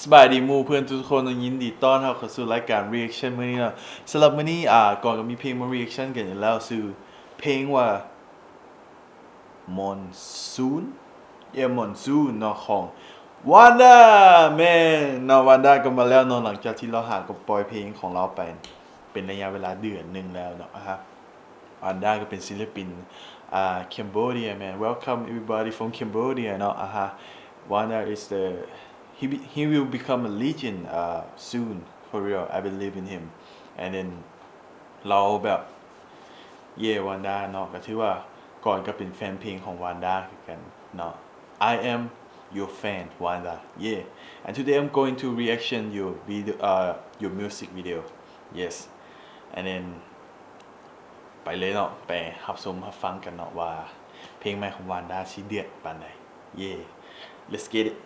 สบายดีหมู่เพื่อนทุกคนยินดีต้อนรับเข้าสู่รายการ reaction มื้อนี้เนาะสำหรับมื้อนี้ก่อนก็มีเพลงมา reaction กันอยู่แล้วชื่อเพลงว่า Monsoon Monsoon เนาะของ VANNDA แม่เนาะ VANNDA ก็มาแล้วเนาะหลังจากที่เราหาก็ปล่อยเพลงของเราไปเป็นระยะเวลาเดือนนึงแล้วเนาะครับ VANNDA ก็เป็นศิลปินCambodia man welcome everybody from Cambodia เนาะVANNDA is the he will become a legend soon for real I believe in him and then เราแบบVANNDA เนาะก็ถือว่าก่อนก็เป็นแฟนเพลงของ VANNDA คือกันเนาะ I am your fan VANNDA and today I'm going to reaction your video your music video yes and then ไปเลยเนาะไปรับชมรับฟังกันเนาะว่าเพลงใหม่ของ VANNDA สิเดือดปานใดlet's get it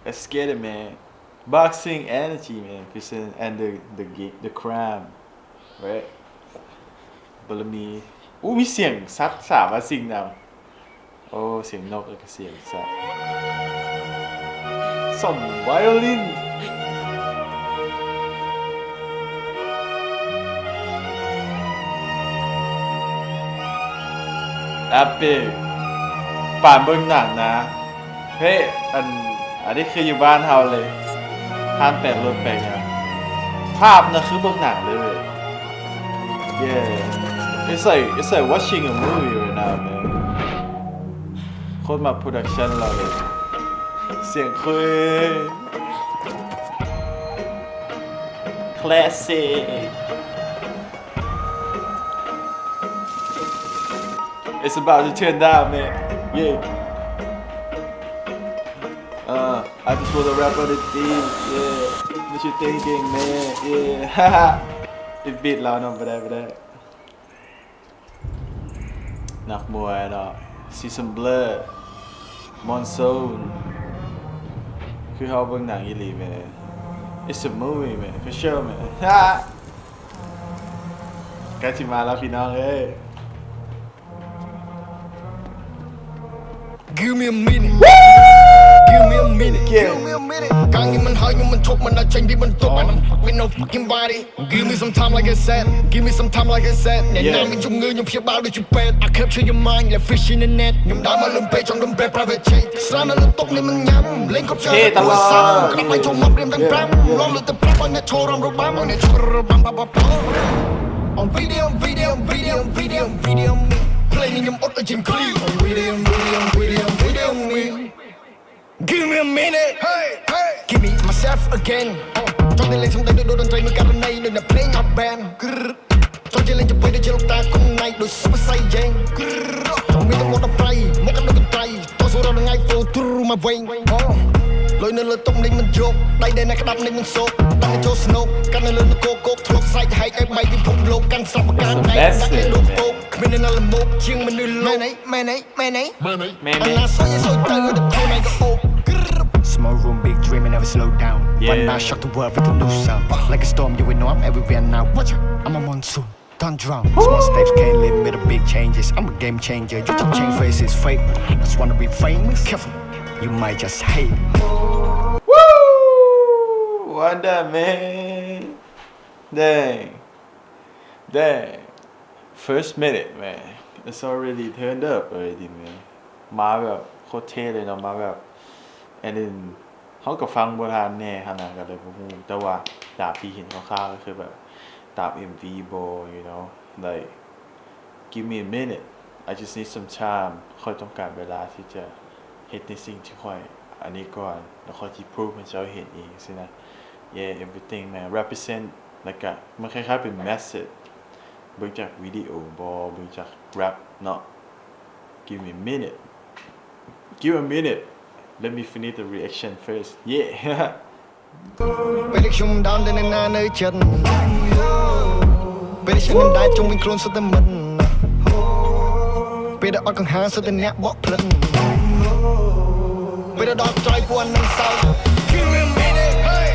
Let's get it, man. Boxing energy, man. And the crime, right? บารมีมีเสียงซัดสาว่าสิ่งนำโอ้เสียงนกแล้วก็เสียงซัดส่งไวโอลินแอปเปิลป่านเบิ่งหนังนะเฮ้ยอันนี้คืออยู่บ้านเฮาเลยห้ามแปลกรถแปลกอย่างภาพนะคือเบิ่งหนังเลย it's like watching a movie right now man โคตรมาโปรดักชั่นเราเลยเสียงคุย classic it's about to turn down man I just wanna rap on the beat, what you thinking, man? Haha. It beat เราเนาะบ่ได้นักมวยเนาะ See some blood Monsoon คือเฮาเบิ่งหนังอีหลีแม่ It's a movie man for sure man ใกล้สิมาแล้วพี่น้องเอ้ย Give me a minute Give me a minute Give me a minute การนี้มันหายยังมันชกมันน่าใจที่มันตก and I'm fucking no fucking body Give me some time like I said Give me some time like I said แน่นอนมีจุงเงยยังเพียบบ้าด้วยจุดเป็ด I capture your mind like fish in the net ยังได้มาลืมไปจงลืมไป private jet สร้างนั้นตกนี่มันย้ำเล่นกับเธอตัวซ้ำกลับไปจงมาเรียมทั้งแปรมลองเลยแต่ปลั๊บเอาเนี่ยโชว์รำระบำเอาเนี่ยโชว์ระบำปั๊บOn video Playing them up again clean On video me Give me a minute hey Give me myself again trong đây lên xong đây đôi đôi tay mình cả bên này đôi là play up band trong đây lên cho bay đôi chơi lục ta con này đôi super saiyan trong mình một đôi tay một cái đôi tay tôi số đâu là ngay phố through mà veng lối nơi lối tông nên mình chốt đây đây này cái đập nên mình sốt đang cho snow căn nơi nó cố throat sai hay em bay đi phong lô căn sập căn này đang lên đốt cố mình nên là một chiêng mình đưa lô mẹ này anh là soi tay ở được thôi này có ô Small room, big dream, and never slow down. VANNDA shock the world with a new sound. Like a storm, you will know I'm everywhere now. Watch out, I'm a monsoon, don't drown. Small steps can't limit the big changes. I'm a game changer. You just change faces, fake. Just wanna be famous. Careful, you might just hate. Woo! VANNDA man, dang. First minute, man. It's already turned up already, man. มาแบบโคตรเท่เลยเนาะมาแบบand then เขาก็ฟังโบราณแน่ขนาดกันเลยผมแต่ว่าดาบที่เห็นคร่าวๆก็คือแบบดาบ MV bro you know like give me a minute I just need some time ค่อยต้องการเวลาที่จะเฮ็ดในสิ่งที่ค่อยอันนี้ก่อนแล้วค่อยที่ prove ให้เจ้าเห็นเองสินะ everything man represent แล้วก็มันคล้ายๆเป็น message เบิ่งจากวิดีโอบอเบิ่งจาก rap เนาะ give me a minute Let me finish the reaction first. Bây giờ chúng down đến nơi chân. Bây giờ chúng đã chung mình clone số tên mình. Bây giờ ở con hàng số tên nhạc bóc lần. Bây giờ đọc trai của anh năm sau. Give me a minute, hey,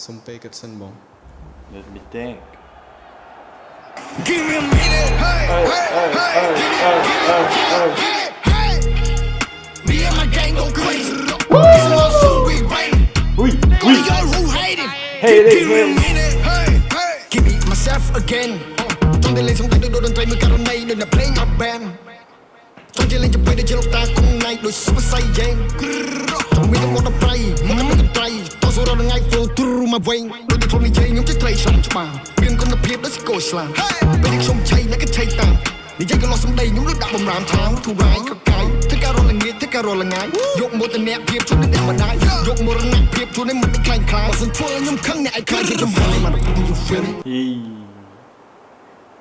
Som pekat sen bong. Let me think Give me a minute, hey, hey, hey. Me and my gang go crazy. It's a Monsoon, we rain. อุ้ย Go to y'all who hate it. Hate it, Give me a hate it. minute, hey, hey. Give me myself again. จงได้เล่นสงได้ดูดนตรีมือการันในโดยนักเพลงอัพแบนจงจะเล่นจะไปได้เจอโลกตาคงในโดยซุปเปอร์ไซเย็นจงมีทั้งหมดอัพไตรมันไม่กันไตรต่อสู้เราได้ไงโฟล์ทรูมาเวงโดยในโทรนี้เจยังจะไตรฉลามฉบางเรื่องคนเพียบแล้วสิโกยสลามเป็นเด็กชมชัยและก็ชัยตามนี่ใจก็รอสมได้ยุ่งระดับบำรามเท้าถูกร้ายก็ไกลถ้าการรอละเงียดถ้าการรอละง่ายยกโมตะเนียเพียบชุดได้มาได้ยกโมระงับเพียบชุดได้หมดได้คลายคลายส่วนเธอย่ำข้างเนี่ยไอ้คลายที่จะหายมันอยู่เฟี้ยว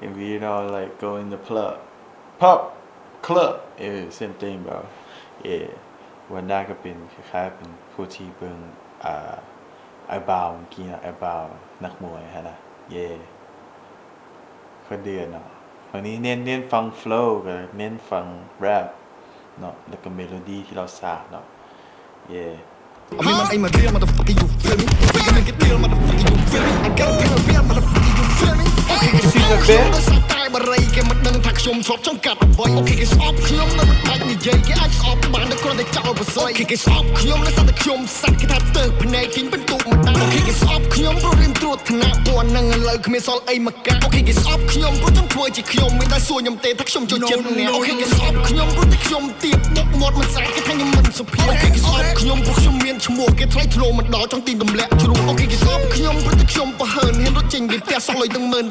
and we like go in the pub club same thing bro yeah วันด้าก็เป็นคล้ายๆเป็นผู้ที่เบิ่งไอ้บ่าวเมื่อกี้นะไอ้บ่าวนักมวยฮะนะ yeah เขาเดือนเนาะวันนี้เน้นฟัง flow กับเน้นฟัง rap เนาะแล้วก็เมโลดี้ที่เราสร้างเนาะ yeah I mean, I'm a real motherfucker, you feel me? We gonna get real, motherfucker, you feel me? I gotta be a real motherfucker, you feel me? Okay, it's all clear. That's how I buy. Get my dang tack, show me drop, jump cut away. Okay, it's all clear. Never like me, Jay. Get ice off the band, the crowd they jump over side. Okay, it's all clear. That's how the chrome sack get out the penny, king, but do my dang. Okay, it's all clear. Bro, him through the night, boy, nang like me, all aim a gun. Okay, it's all clear. Bro, jump towards you, clear me. That's so yum, they tack, show me your chin. Okay, it's all clear. Bro, the chrome deep, book more, my sack, get hanging man so pure. Okay, it's all clear. Bro, show me and smoke, get right through my dog, trong tim đầm lẹ chúโอเคกี่ซอบขยมเพราะแต่ขยมประเหินเห็นรถจริงดิแต่สองลอยตั้งหมื่น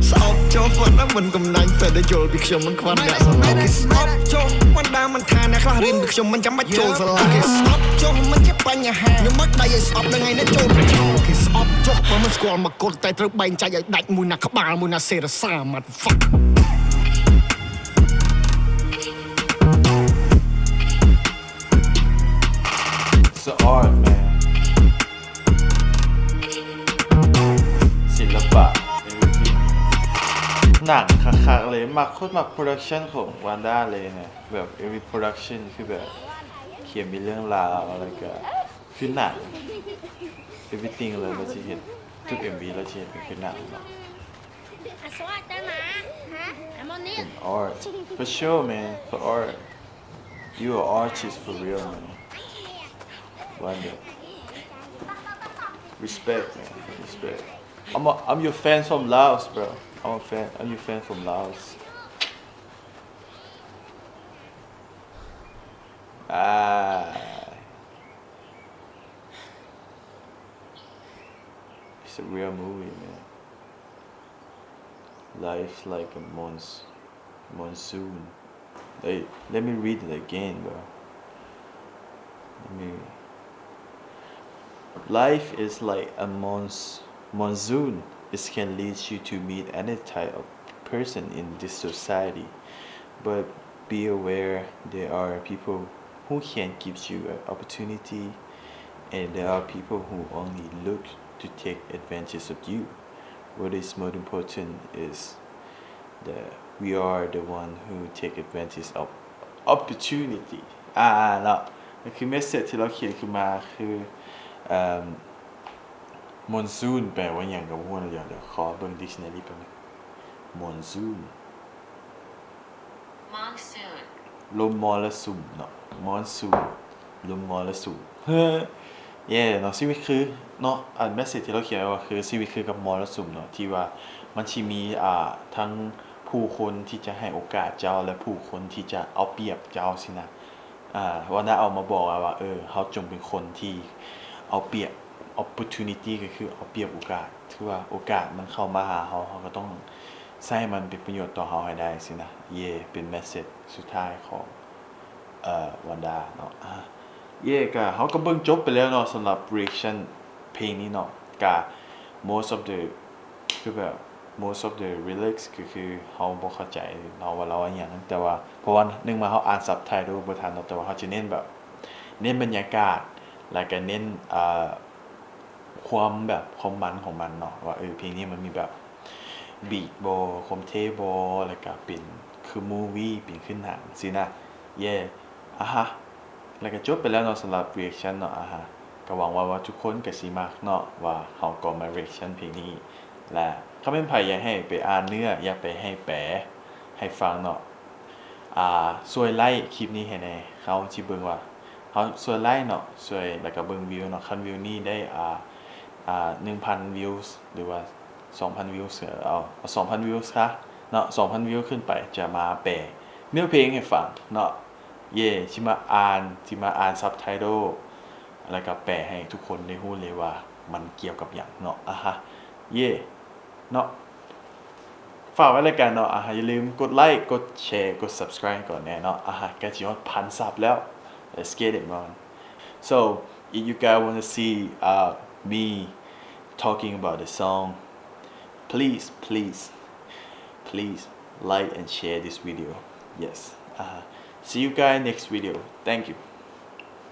ซอบโจ้ฝันว่ามันกำนันแต่ได้โจลบิขยมมันควันแดดสลายโอเคซอบโจ้วันดามันทานนะคลารินบิขยมมันจะมาโจลสลายโอเคซอบโจ้มันจะปัญญาหายังมักได้ยังซอบยังไงนะโจลโอเคซอบโจ้มันสกอร์มากดแต่ตรึกใบใจใหญ่ดัดมูนักขบาลมูนักเซรซ่ามันฟักIt's the art man ศิลปะ หนังคักๆเลยมักโคตรมักโปรดักชันของวันด้าเลยเนี่ยแบบ every production คือแบบเขียนมีเรื่องราวอะไรก็คือหนัง everything เลยเราจะเห็นทุก MV เราจะเห็นเป็นคือหนังเนาะ art for sure man for art you are artist for real man Wanda respect man respect I'm your fan from Laos bro I'm your fan from Laos it's a real movie man life's like a monsoon hey let me read it again bro life is like a monsoon. It can lead you to meet any type of person in this society. But be aware there are people who can give you an opportunity and there are people who only look to take advantage of you. What is most important is that we are the one who take advantage of opportunity. แล้วคือเมสเสจที่เราเขียนขึ้นมาคือมอนซูนแปลว่าอย่างกับพวกเราเดี๋ยวขอเบิ่ง dictionary แป๊บนึงมอนซูนลมมรสุมเนาะมอนซูนลมมรสุมเย่เนาะชีวิตคือเนาะเมสเสจที่เราเขียนว่าคือชีวิตคือกับมรสุมเนาะที่ว่ามันสิมีทั้งผู้คนที่จะให้โอกาสเจ้าและผู้คนที่จะเอาเปรียบเจ้าสินะวันนั้นเอามาบอกว่าเขาจงเป็นคนที่เอาเปรียบ opportunity ก็คือเอาเปรียบโอกาสถือว่าโอกาสมันเข้ามาหาเขาก็ต้องใช้มันเป็นประโยชน์ต่อเขาให้ได้สินะเย่เป็นเมสเสจสุดท้ายของวันดาเนาะเย่ก็เขาก็เบิ่งจบไปแล้วเนาะสำหรับ reaction เพลงนี้เนาะก็ most of the คือแบบ most of the lyrics ก็คือเขาบ่เข้าใจเนาะว่าเราว่าหยังแต่ว่าเพราะว่านึงมาเขาอ่านซับไทเติลบ่ทันเนาะแต่ว่าเขาจะเน้นแบบเน้นบรรยากาศแล้วก็เน้นความแบบความมันของมันเนาะว่าเพลงนี้มันมีแบบบีทบ่คมเทบ่แล้วก็เป็นคือมูวี่เป็นขึ้นหนังสินะเย่แล้วก็จบไปแล้วเนาะสำหรับ reaction เนาะ ก็หวังว่าทุกคนก็สิมักเนาะว่าเฮาก็มา reaction เพลงนี้และคอมเมนต์ไผอยากให้ไปอ่านเนื้ออยากไปให้แปลให้ฟังเนาะช่วยไลค์คลิปนี้ให้แหน่เขาสิเบิ่งว่าเขาช่วยไลค์เนาะช่วยแล้วก็เบิ่งวิวเนาะคันวิวนี้ได้1,000 วิวหรือว่า 2,000 วิวเอา2,000 วิวซะเนาะ 2,000 วิวขึ้นไปจะมาแปลเนื้อเพลงให้ฟังเนาะสิมาอ่านซับไตเติลแล้วก็แปลให้ทุกคนได้รู้เลยว่ามันเกี่ยวกับหยังเนาะฮะเนาะฝากไว้รายการเนาะอย่าลืมกดไลค์กดแชร์กด subscribe ก่อนแน่เนาะใกล้จะฮอด1,000 ซับแล้ว let's get it man so if you guys want to see me talking about the song please like and share this video yes see you guys next video thank you